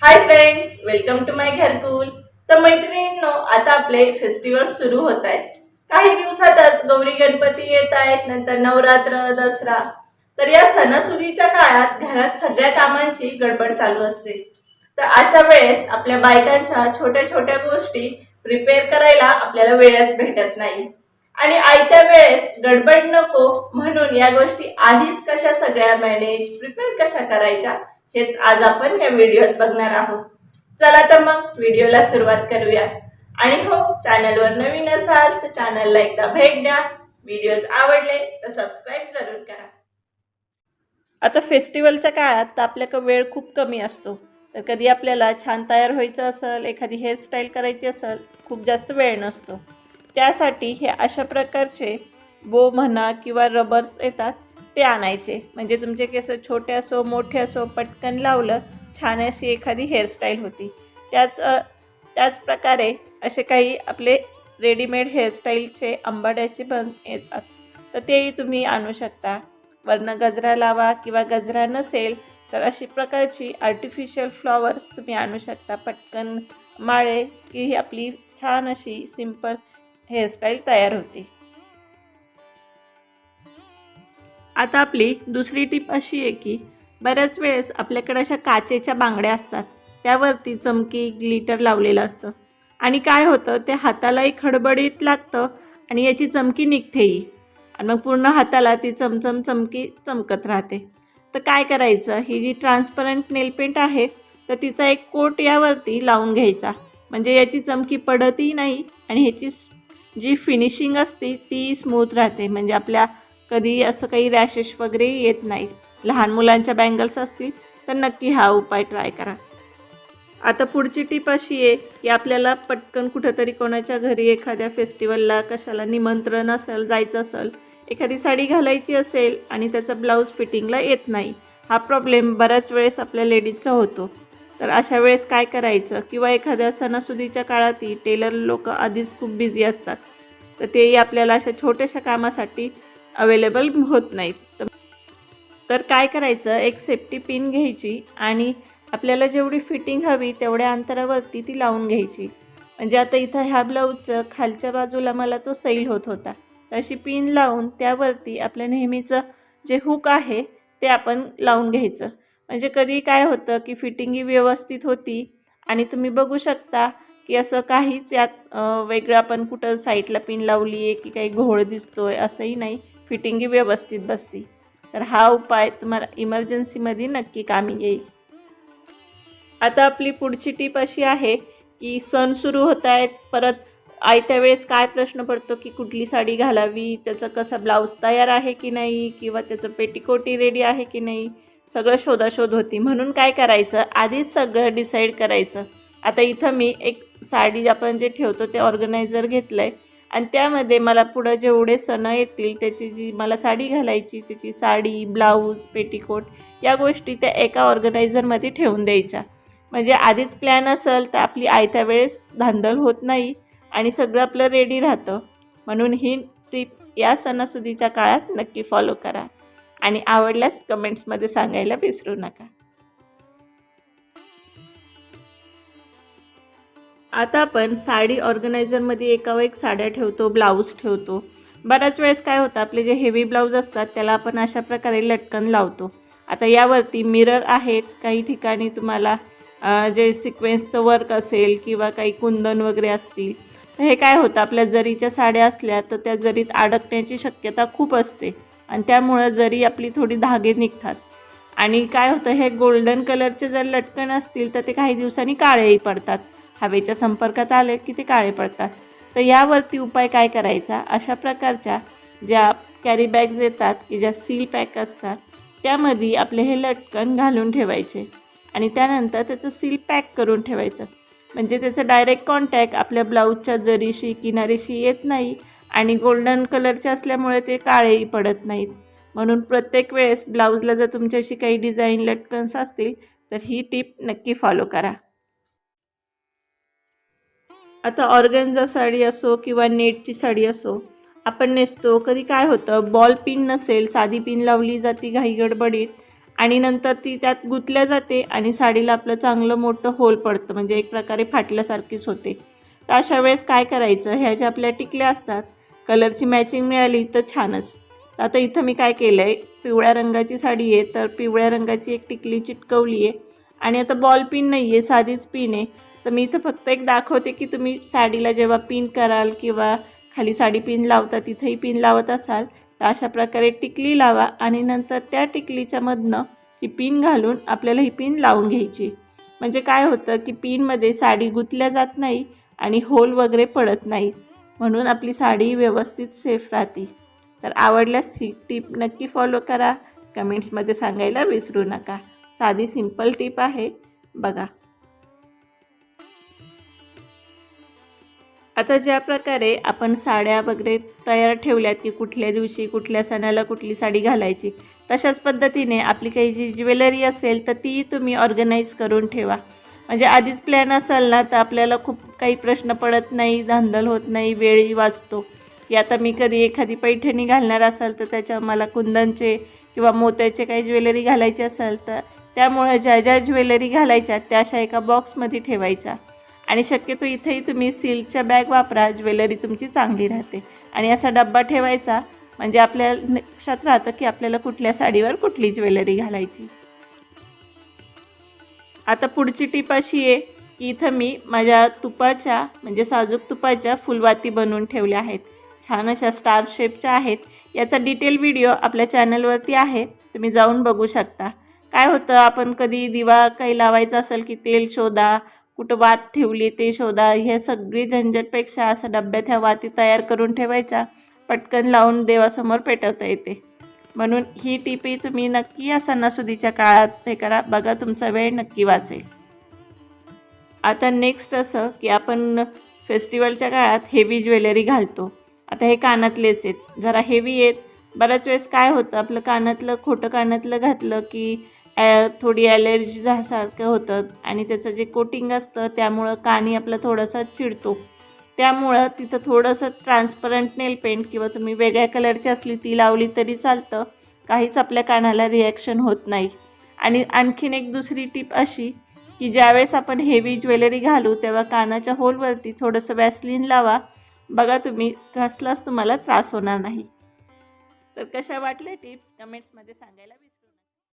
Hi friends, welcome to माय घरकुल। तर मैत्रिणींनो, आता आपले फेस्टिवल सुरू होत आहेत। काही दिवसातच गौरी गणपती येत आहेत, नंतर नवरात्र, दसरा। तर या सणासुदीच्या काळात घरात सगळ्या कामांची गडबड चालू असते। तर अशा वेळेस आपल्या बायकांच्या छोट्या छोट्या गोष्टी प्रिपेअर करायला आपल्याला वेळच भेटत नाही। आणि आयत्या वेळेस गडबड नको म्हणून या गोष्टी आधीच कशा सगळ्या मॅनेज प्रिपेअर कशा करायच्या हेच आज आपण या व्हिडिओत बघणार आहोत। चला तर मग व्हिडिओला सुरुवात करूया। आणि हो, चॅनलवर नवीन असाल तर चॅनलला एकदा भेट द्या। व्हिडिओज आवडले तर सबस्क्राइब जरूर करा। आता फेस्टिवलच्या काळात तर आपल्याकडे वेळ खूप कमी असतो। तर कधी आपल्याला छान तयार व्हायचं असेल, एखादी हेअरस्टाईल करायची असेल, खूप जास्त वेळ नसतो। त्यासाठी हे अशा प्रकारचे बो म्हणा किंवा रबर्स येतात ते आणायचे। म्हणजे तुमचे केस छोटे असो मोठे असो, पटकन लावलं छान अशी एखादी हेअरस्टाईल होती। त्याच प्रकारे असे काही आपले रेडीमेड हेअरस्टाईलचे अंबाड्याचे पण येतात, तर तेही तुम्ही आणू शकता। वरनं गजरा लावा किंवा गजरा नसेल तर अशी प्रकारची आर्टिफिशियल फ्लॉवर्स तुम्ही आणू शकता। पटकन माळे की ही आपली छान अशी सिंपल हेअरस्टाईल तयार होते। आता आपली दुसरी टिप अशी आहे की बऱ्याच वेळेस आपल्याकडे अशा काचेच्या बांगड्या असतात, त्यावरती चमकी ग्लिटर लावलेलं असतं आणि काय होतं, ते हातालाही खडबडीत लागतं आणि याची चमकी निघतेही आणि मग पूर्ण हाताला ती चमचम चमकी चमकत राहते। तर काय करायचं, ही जी ट्रान्सपरंट नेलपेंट आहे तर तिचा एक कोट यावरती लावून घ्यायचा, म्हणजे याची चमकी पडतही नाही आणि ह्याची जी फिनिशिंग असते ती स्मूथ राहते। म्हणजे आपल्या कधी असं काही रॅशेस वगैरे येत नाही। लहान मुलांच्या बँगल्स असतील तर नक्की हा उपाय ट्राय करा। आता पुढची टिप अशी आहे की आपल्याला पटकन कुठेतरी कोणाच्या घरी एखाद्या फेस्टिवलला कशाला निमंत्रण असेल, जायचं असेल, एखादी साडी घालायची असेल आणि त्याचा ब्लाऊज फिटिंगला येत नाही। हा प्रॉब्लेम बऱ्याच वेळेस आपल्या लेडीजचा होतो। तर अशा वेळेस काय करायचं, किंवा एखाद्या सणासुदीच्या काळातही टेलर लोक आधीच खूप बिझी असतात, तर तेही आपल्याला अशा छोट्याशा कामासाठी अवेलेबल होत नाहीत। तर काय करायचं, एक सेफ्टी पिन घ्यायची आणि आपल्याला जेवढी फिटिंग हवी तेवढ्या अंतरावरती ती लावून घ्यायची। म्हणजे आता इथं ह्या ब्लाऊजचं खालच्या बाजूला मला तो सैल होत होता, तर अशी पिन लावून त्यावरती आपल्या नेहमीचं जे हुक आहे ते आपण लावून घ्यायचं। म्हणजे कधी काय होतं की फिटिंगही व्यवस्थित होती आणि तुम्ही बघू शकता की असं काहीच यात वेगळं आपण कुठं साईडला पिन लावली आहे की काही घोळ दिसतोय असंही नाही, फिटिंगही व्यवस्थित बसती। तर हा उपाय तुम्हाला इमर्जन्सीमध्ये नक्की कामी येईल। आता आपली पुढची टिप अशी आहे की सण सुरू होत आहेत, परत आयत्या वेळेस काय प्रश्न पडतो की कुठली साडी घालावी, त्याचा कसा ब्लाऊज तयार आहे की नाही, किंवा त्याचं पेटिकोटी रेडी आहे की नाही, सगळं शोधाशोध होती। म्हणून काय करायचं, आधीच सगळं डिसाईड करायचं। आता इथं मी एक साडी आपण जे ठेवतो ते ऑर्गनायझर घेतलं आहे आणि त्यामध्ये मला पुढं जेवढे सण येतील त्याची जी मला साडी घालायची त्याची साडी, ब्लाऊज, पेटिकोट या गोष्टी त्या एका ऑर्गनायझरमध्ये ठेवून द्यायच्या। म्हणजे आधीच प्लॅन असेल तर आपली आयत्या वेळेस धांदल होत नाही आणि सगळं आपलं रेडी राहतं। म्हणून ही टिप या सणासुदीच्या काळात नक्की फॉलो करा आणि आवडल्यास कमेंट्समध्ये सांगायला विसरू नका। आता आपण साडी ऑर्गनायझरमध्ये एकावर एक साड्या ठेवतो, ब्लाऊज ठेवतो। बऱ्याच वेळेस काय होतं, आपले जे हेवी ब्लाऊज असतात त्याला आपण अशा प्रकारे लटकन लावतो। आता यावरती मिरर आहेत, काही ठिकाणी तुम्हाला जे सिक्वेन्सचं वर्क असेल किंवा काही कुंदन वगैरे असतील, तर हे काय होतं, आपल्या जरीच्या साड्या असल्या तर त्या जरीत अडकण्याची शक्यता खूप असते आणि त्यामुळं जरी आपली थोडी धागे निघतात आणि काय होतं, हे गोल्डन कलरचे जर लटकन असतील तर ते काही दिवसांनी काळेही पडतात। हवेच्या संपर्कात आले की ते काळे पडतात। तर यावरती उपाय काय करायचा, अशा प्रकारच्या ज्या कॅरी बॅग्स येतात की ज्या सील पॅक असतात त्यामध्ये आपले हे लटकन घालून ठेवायचे आणि त्यानंतर त्याचं सील पॅक करून ठेवायचं। म्हणजे त्याचं डायरेक्ट कॉन्टॅक्ट आपल्या ब्लाऊजच्या जरीशी किनारीशी येत नाही आणि गोल्डन कलरचे असल्यामुळे ते काळेही पडत नाहीत। म्हणून प्रत्येक वेळेस ब्लाऊजला जर तुमच्याशी काही डिझाईन लटकन्स असतील तर ही टिप नक्की फॉलो करा। आता ऑर्गन्झा साडी असो किंवा नेटची साडी असो, आपण नेसतो, कधी काय होतं, बॉल पिन नसेल, साधी पिन लावली जाती घाई गडबडीत आणि नंतर ती त्यात गुंतल्या जाते आणि साडीला आपलं चांगलं मोठं होल पडतं, म्हणजे एक प्रकारे फाटल्यासारखीच होते. तर अशा वेळेस काय करायचं, ह्या ज्या आपल्या टिकल्या असतात कलरची मॅचिंग मिळाली तर छानच. तर आता इथं मी काय केलं आहे, पिवळ्या रंगाची साडी आहे तर पिवळ्या रंगाची एक टिकली चिटकवली आहे आणि आता बॉल पिन नाही आहे, साधीच पिन आहे. तर मी इथं फक्त एक दाखवते की तुम्ही साडीला जेव्हा पिन कराल किंवा खाली साडी पिन लावता तिथंही पिन लावत असाल तर अशा प्रकारे टिकली लावा आणि नंतर त्या टिकलीच्या मधनं ही पिन घालून आपल्याला ही पिन लावून घ्यायची. म्हणजे काय होतं की पिनमध्ये साडी गुंतल्या जात नाही आणि होल वगैरे पडत नाहीत, म्हणून आपली साडी व्यवस्थित सेफ राहते. तर आवडल्यास ही टिप नक्की फॉलो करा, कमेंट्समध्ये सांगायला विसरू नका. साधी सिंपल टिप आहे, बघा. आता ज्या प्रकारे आपण साड्या वगैरे तयार ठेवल्यात की कुठल्या दिवशी कुठल्या सणाला कुठली साडी घालायची, तशाच पद्धतीने आपली काही जी ज्वेलरी असेल तर ती तुम्ही ऑर्गनाईज करून ठेवा. म्हणजे आधीच प्लॅन असेल ना तर आपल्याला खूप काही प्रश्न पडत नाही, धांदल होत नाही, वेळही वाचतो. की आता मी कधी एखादी पैठणी घालणार असेल तर त्याच्या मला कुंदनचे किंवा मोत्याचे काही ज्वेलरी घालायची असेल तर त्यामुळे ज्या ज्या ज्वेलरी घालायच्या त्या अशा एका बॉक्समध्ये ठेवायच्या. आणि शक्यतो इथेही तुम्ही सिल्कच्या बॅग वापरा, ज्वेलरी तुमची चांगली राहते. आणि असा डब्बा ठेवायचा म्हणजे आपल्या लक्षात राहतं की आपल्याला कुठल्या साडीवर कुठली ज्वेलरी घालायची. आता पुढची टिप अशी आहे की इथं मी माझ्या तुपाच्या म्हणजे साजूक तुपाच्या फुलवाती बनवून ठेवल्या आहेत. छान अशा स्टार शेपच्या आहेत. याचा डिटेल व्हिडिओ आपल्या चॅनलवरती आहे, तुम्ही जाऊन बघू शकता. काय होतं, आपण कधी दिवा काही लावायचा असेल की तेल शोधा, कुठं वात ठेवली ते शोधा, हे सगळी झंझटपेक्षा असं डब्यात ह्या वाती तयार करून ठेवायच्या, पटकन लावून देवासमोर पेटवता येते. म्हणून ही टिपही तुम्ही नक्की या सणासुदीच्या काळात हे करा, बघा तुमचा वेळ नक्की वाचेल. आता नेक्स्ट असं की आपण फेस्टिवलच्या काळात हेवी ज्वेलरी घालतो. आता हे कानातलेच आहेत, जरा हेवी आहेत. बऱ्याच वेळेस काय होतं, आपलं कानातलं खोटं कानातलं घातलं की थोडी ॲलर्जी झाल्यासारखं होतं आणि त्याचं जे कोटिंग असतं त्यामुळं कानी आपलं थोडंसं चिडतो. त्यामुळं तिथं थोडंसं ट्रान्सपरंट नेल पेंट किंवा तुम्ही वेगळ्या कलरची असली ती लावली तरी चालतं, काहीच आपल्या कानाला रिॲक्शन होत नाही. आणि आणखीन एक दुसरी टिप अशी की ज्यावेळेस आपण हेवी ज्वेलरी घालू तेव्हा कानाच्या होलवरती थोडंसं वॅसलीन लावा, बघा तुम्ही कसलाच तुम्हाला त्रास होणार नाही. तर कशा वाटल्या टिप्स कमेंट्समध्ये सांगायला विसरू